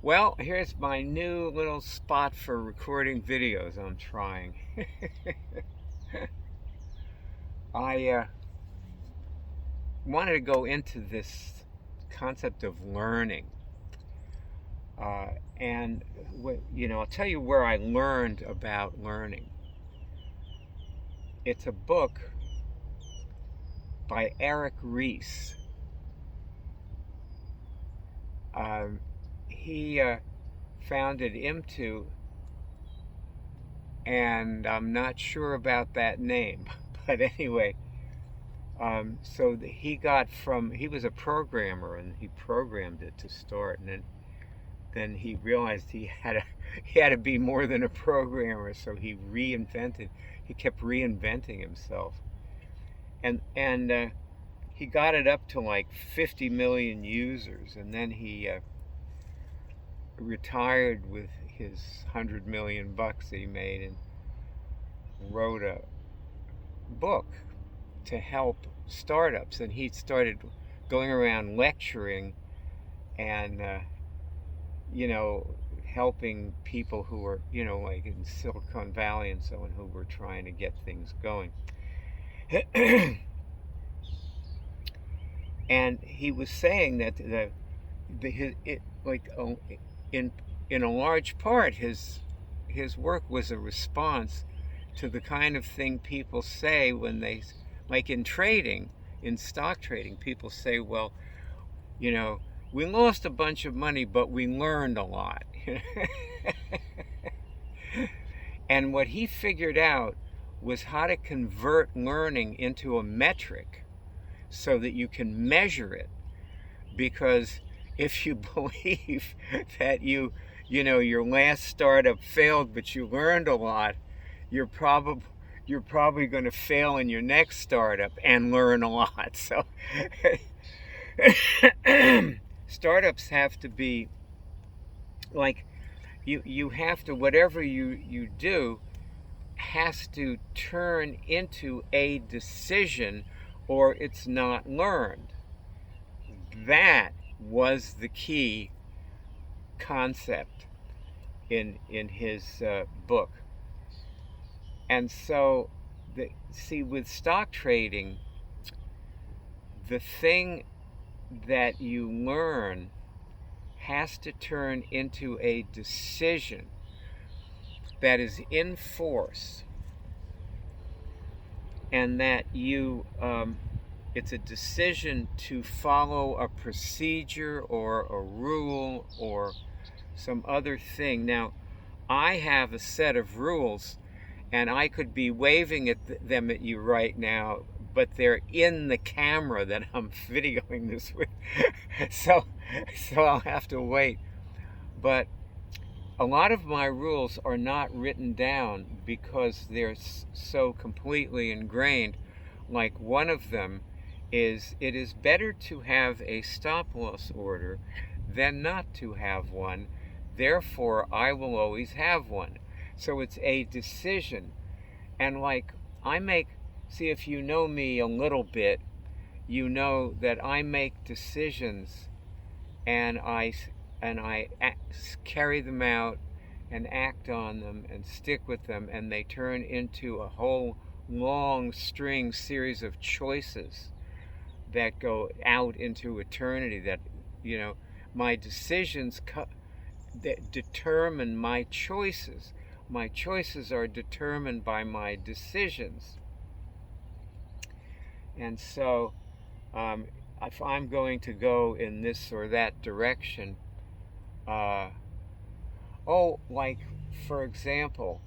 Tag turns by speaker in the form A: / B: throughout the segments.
A: Well, here's my new little spot for recording videos I'm trying. I wanted to go into this concept of learning. Uh, and, I'll tell you where I learned about learning. It's a book by Eric Ries. He founded IMTU, and I'm not sure about that name, but anyway, he was a programmer and he programmed it to start, and then he realized he had to be more than a programmer, so he kept reinventing himself, and he got it up to like 50 million users, and then he retired with his $100 million that he made and wrote a book to help startups. And he started going around lecturing and helping people who were like in Silicon Valley and so on, who were trying to get things going. And he was saying that in a large part his work was a response to the kind of thing people say when they, like in trading, in stock trading, people say, well, we lost a bunch of money, but we learned a lot. And what he figured out was how to convert learning into a metric so that you can measure it. Because if you believe that your last startup failed, but you learned a lot, you're probably going to fail in your next startup and learn a lot. So startups have to be like, you have to, whatever you do has to turn into a decision, or it's not learned. That was the key concept in his book. And so, with stock trading, the thing that you learn has to turn into a decision that is in force, and that it's a decision to follow a procedure or a rule or some other thing. Now, I have a set of rules, and I could be waving them at you right now, but they're in the camera that I'm videoing this with. so I'll have to wait. But a lot of my rules are not written down because they're so completely ingrained. Like, one of them is, it is better to have a stop-loss order than not to have one. Therefore, I will always have one. So it's a decision. And like, see, if you know me a little bit, you know that I make decisions, and I carry them out and act on them and stick with them, and they turn into a whole long series of choices that go out into eternity. That my decisions that determine my choices. My choices are determined by my decisions. And so, if I'm going to go in this or that direction, like, for example,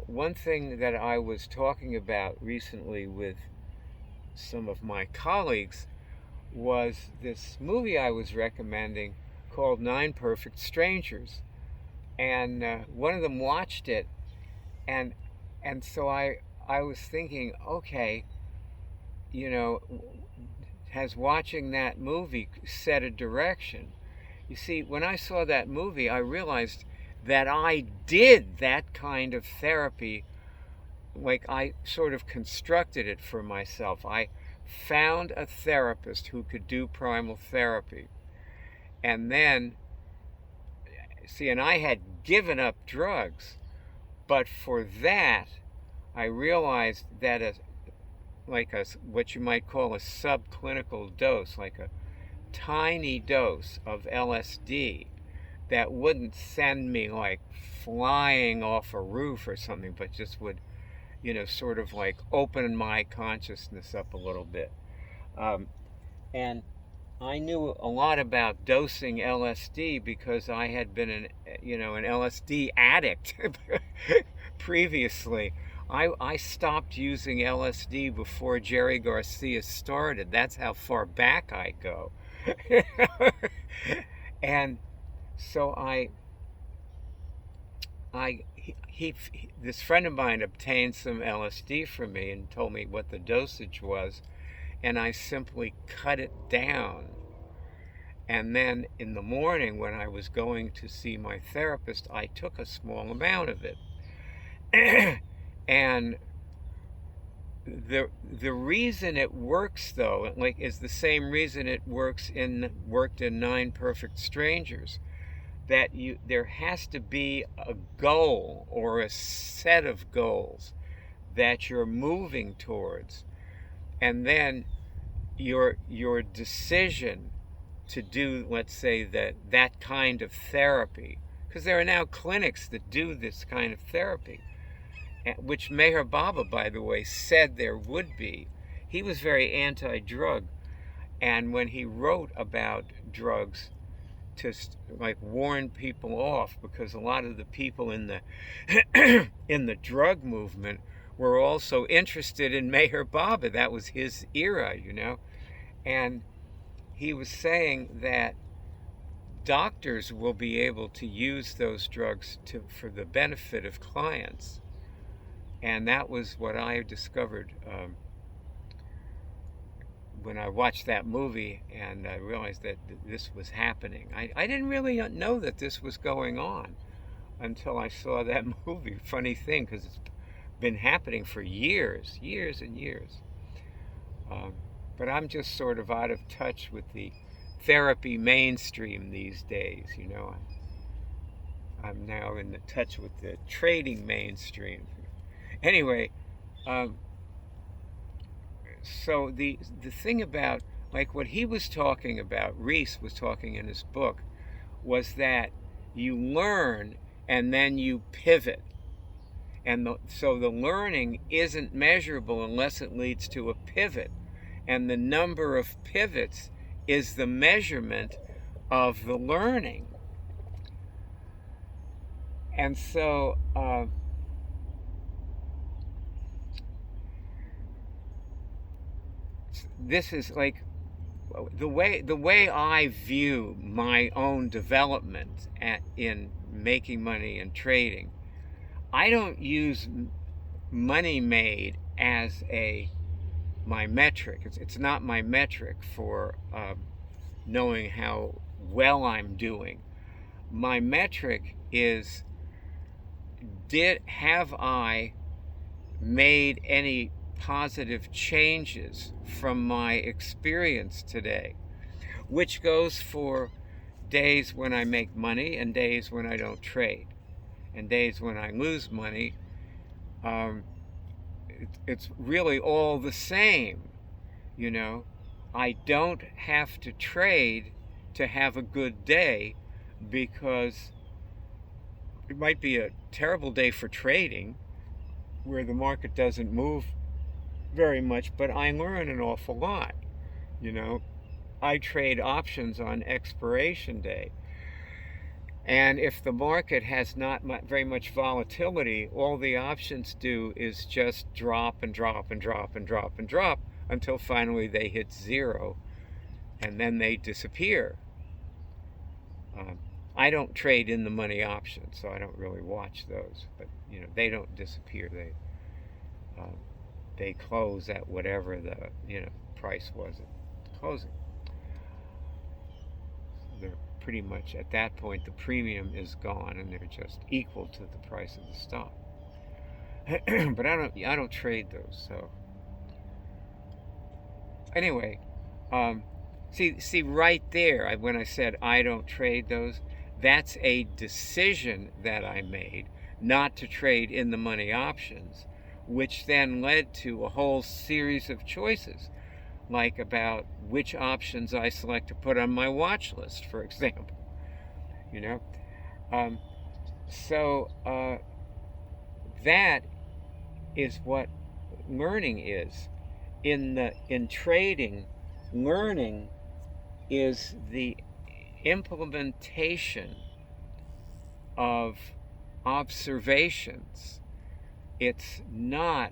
A: one thing that I was talking about recently with some of my colleagues was this movie I was recommending called Nine Perfect Strangers. And one of them watched it, and so I was thinking, okay, has watching that movie set a direction? You see, when I saw that movie, I realized that I did that kind of therapy. Like, I sort of constructed it for myself. I found a therapist who could do primal therapy, and then see, and I had given up drugs, but for that, I realized that like a what you might call a subclinical dose, like a tiny dose of LSD that wouldn't send me like flying off a roof or something, but just would, sort of like open my consciousness up a little bit. And I knew a lot about dosing LSD because I had been an LSD addict previously. I stopped using LSD before Jerry Garcia started. That's how far back I go. And so this friend of mine obtained some LSD from me and told me what the dosage was, and I simply cut it down. And then in the morning when I was going to see my therapist, I took a small amount of it. And the reason it works, though, like, is the same reason it worked in 9 Perfect Strangers, that there has to be a goal or a set of goals that you're moving towards, and then your decision to do, let's say, that kind of therapy, because there are now clinics that do this kind of therapy, which Meher Baba, by the way, said there would be. He was very anti-drug, and when he wrote about drugs, to like warn people off, because a lot of the people in the in the drug movement were also interested in Meher Baba. That was his era, and he was saying that doctors will be able to use those drugs for the benefit of clients. And that was what I discovered when I watched that movie, and I realized that this was happening. I didn't really know that this was going on until I saw that movie. Funny thing, because it's been happening for years and years. But I'm just sort of out of touch with the therapy mainstream these days, I'm now in touch with the trading mainstream. Anyway, so the thing about, like, what he was talking about, Reese was talking in his book, was that you learn and then you pivot. And so the learning isn't measurable unless it leads to a pivot. And the number of pivots is the measurement of the learning. And so this is like the way I view my own development in making money and trading. I don't use money made as my metric. It's not my metric for knowing how well I'm doing. My metric is, have I made any positive changes from my experience today, which goes for days when I make money and days when I don't trade, and days when I lose money. It's really all the same, I don't have to trade to have a good day, because it might be a terrible day for trading where the market doesn't move very much, but I learn an awful lot. I trade options on expiration day, and if the market has not very much volatility, all the options do is just drop and drop and drop and drop and drop until finally they hit zero, and then they disappear. I don't trade in the money options, so I don't really watch those, but they don't disappear. They close at whatever the price was at closing. They're pretty much, at that point, the premium is gone and they're just equal to the price of the stock. But I don't trade those. So anyway, see right there, when I said I don't trade those, That's a decision that I made not to trade in the money options, which then led to a whole series of choices, like about which options I select to put on my watch list, for example. You know, um, so that is what learning is. In trading, learning is the implementation of observations. It's not,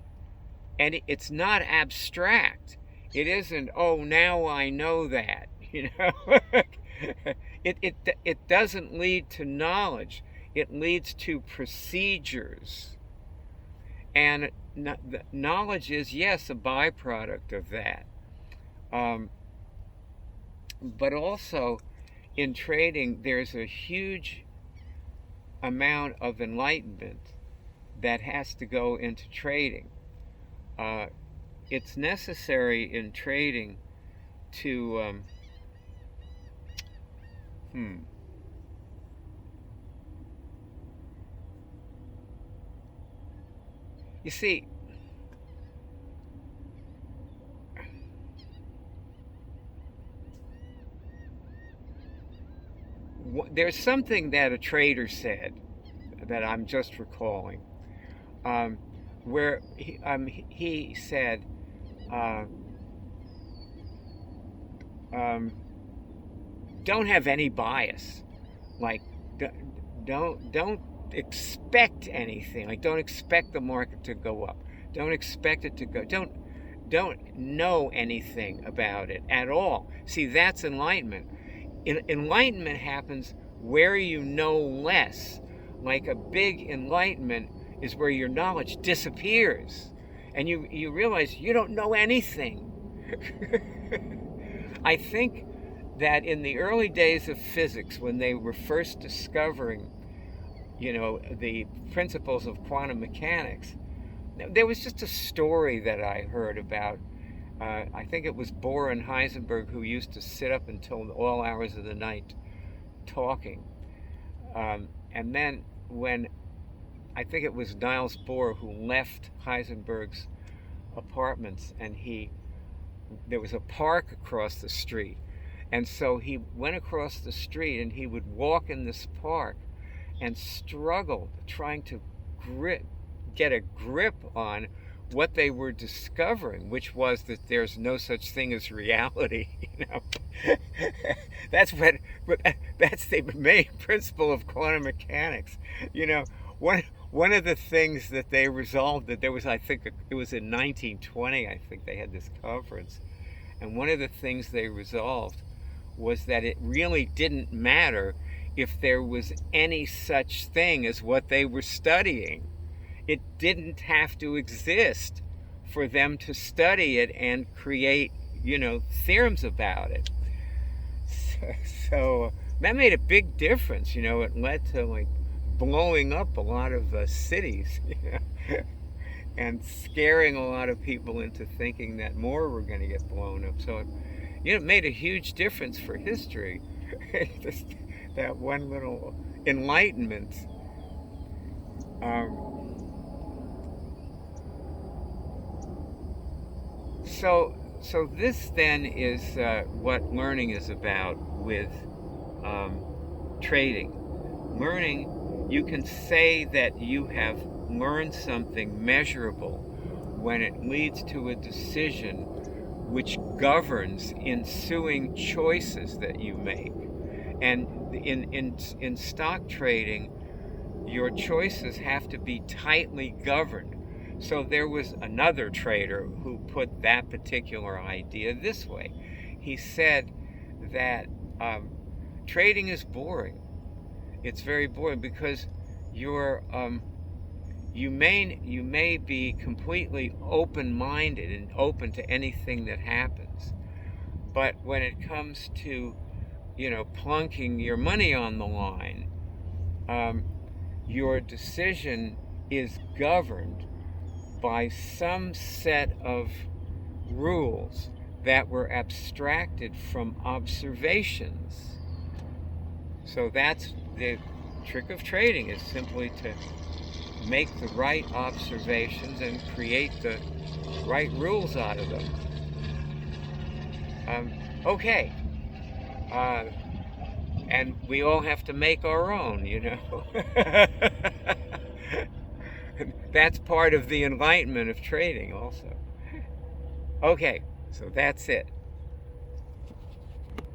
A: and it's not abstract. It isn't, oh, now I know that, you know. It doesn't lead to knowledge. It leads to procedures. And knowledge is, yes, a byproduct of that. But also in trading, there's a huge amount of enlightenment that has to go into trading. It's necessary in trading to you see, there's something that a trader said that I'm just recalling, where he said, don't have any bias, like don't expect anything, like don't expect the market to go up, don't expect it to go, don't know anything about it at all. See, that's enlightenment. Enlightenment happens where you know less. Like a big enlightenment is where your knowledge disappears and you realize you don't know anything. I think that in the early days of physics, when they were first discovering, the principles of quantum mechanics, there was just a story that I heard about. I think it was Bohr and Heisenberg who used to sit up until all hours of the night talking. And then when I think it was Niels Bohr who left Heisenberg's apartments, and there was a park across the street. And so he went across the street and he would walk in this park and struggled trying to get a grip on what they were discovering, which was that there's no such thing as reality. That's the main principle of quantum mechanics. One of the things that they resolved, that there was, I think it was in 1920, I think they had this conference, and one of the things they resolved was that it really didn't matter if there was any such thing as what they were studying. It didn't have to exist for them to study it and create, theorems about it. So that made a big difference. It led to blowing up a lot of cities, and scaring a lot of people into thinking that more were going to get blown up. So it made a huge difference for history. Just that one little enlightenment. So this then is what learning is about with trading. Learning, you can say that you have learned something measurable when it leads to a decision which governs ensuing choices that you make. And in stock trading, your choices have to be tightly governed. So there was another trader who put that particular idea this way. He said that trading is boring. It's very boring because you may be completely open-minded and open to anything that happens, but when it comes to plunking your money on the line, your decision is governed by some set of rules that were abstracted from observations. So that's the trick of trading is simply to make the right observations and create the right rules out of them. Okay. And we all have to make our own, you know. That's part of the enlightenment of trading also. Okay, so that's it.